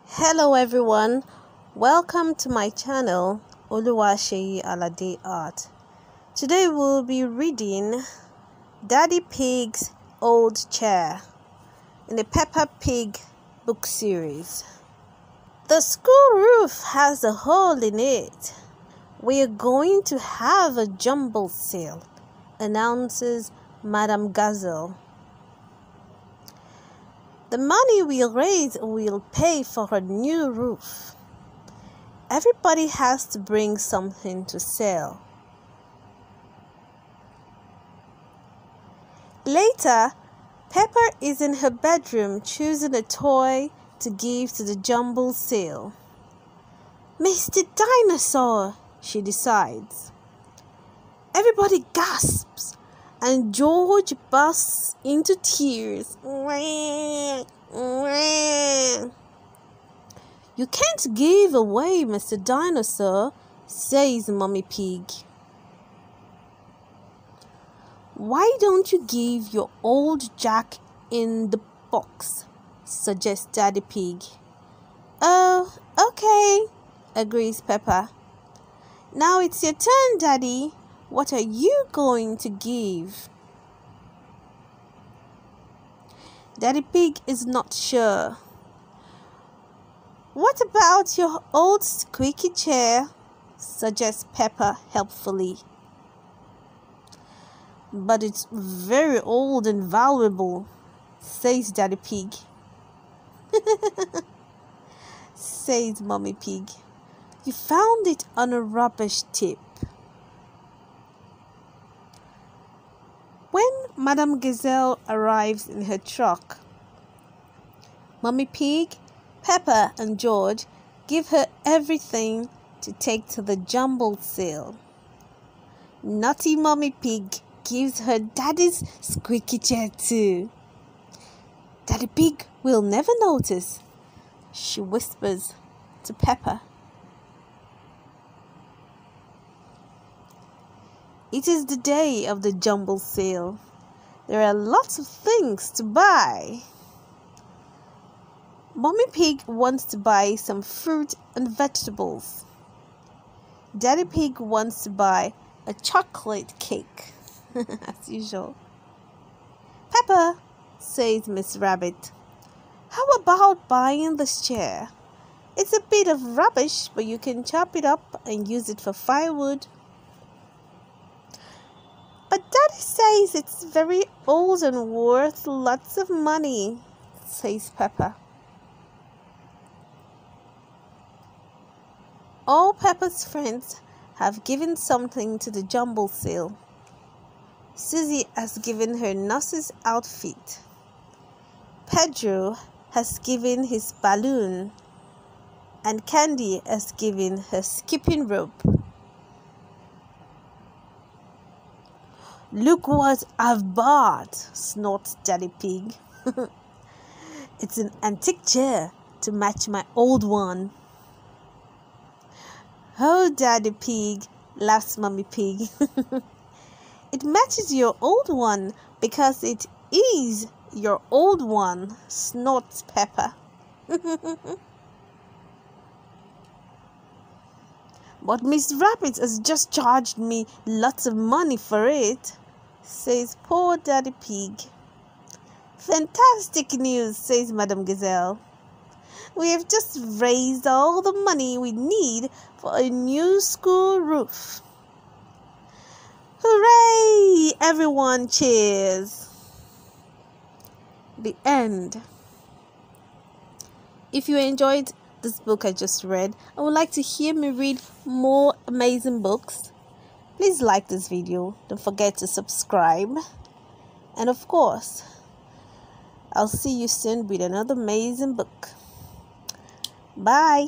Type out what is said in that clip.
Hello everyone, welcome to my channel Oluwaseyi Alade Art. Today we'll be reading Daddy Pig's Old Chair in the Peppa Pig book series. The school roof has a hole in it. We're going to have a jumble sale, announces Madame Gazelle. The money we'll raise will pay for a new roof. Everybody has to bring something to sell. Later, Peppa is in her bedroom choosing a toy to give to the jumble sale. Mr. Dinosaur, she decides. Everybody gasps, and George bursts into tears. You can't give away Mr. Dinosaur, says Mummy Pig. Why don't you give your old Jack in the box, suggests Daddy Pig. Oh, okay, agrees Peppa. Now it's your turn, Daddy. What are you going to give? Daddy Pig is not sure. What about your old squeaky chair? Suggests Peppa helpfully. But it's very old and valuable, says Daddy Pig. Says Mummy Pig. You found it on a rubbish tip. When Madame Gazelle arrives in her truck, Mummy Pig, Peppa and George give her everything to take to the jumble sale. Naughty Mummy Pig gives her Daddy's squeaky chair too. Daddy Pig will never notice, she whispers to Peppa. It is the day of the jumble sale. There are lots of things to buy. Mummy Pig wants to buy some fruit and vegetables. Daddy Pig wants to buy a chocolate cake, as usual. Peppa, says Miss Rabbit, how about buying this chair? It's a bit of rubbish, but you can chop it up and use it for firewood. But Daddy says it's very old and worth lots of money, says Peppa. All Peppa's friends have given something to the jumble sale. Susie has given her nurse's outfit. Pedro has given his balloon. And Candy has given her skipping rope. Look what I've bought, snorts Daddy Pig. It's an antique chair to match my old one. Oh, Daddy Pig, laughs Mummy Pig. It matches your old one because it is your old one, snorts Peppa. But Miss Rabbit has just charged me lots of money for it, says poor Daddy Pig. Fantastic news, says Madame Gazelle. We have just raised all the money we need for a new school roof. Hooray! Everyone cheers. The end. If you enjoyed this book I just read and would like to hear me read more amazing books, please like this video. Don't forget to subscribe. And of course, I'll see you soon with another amazing book. Bye.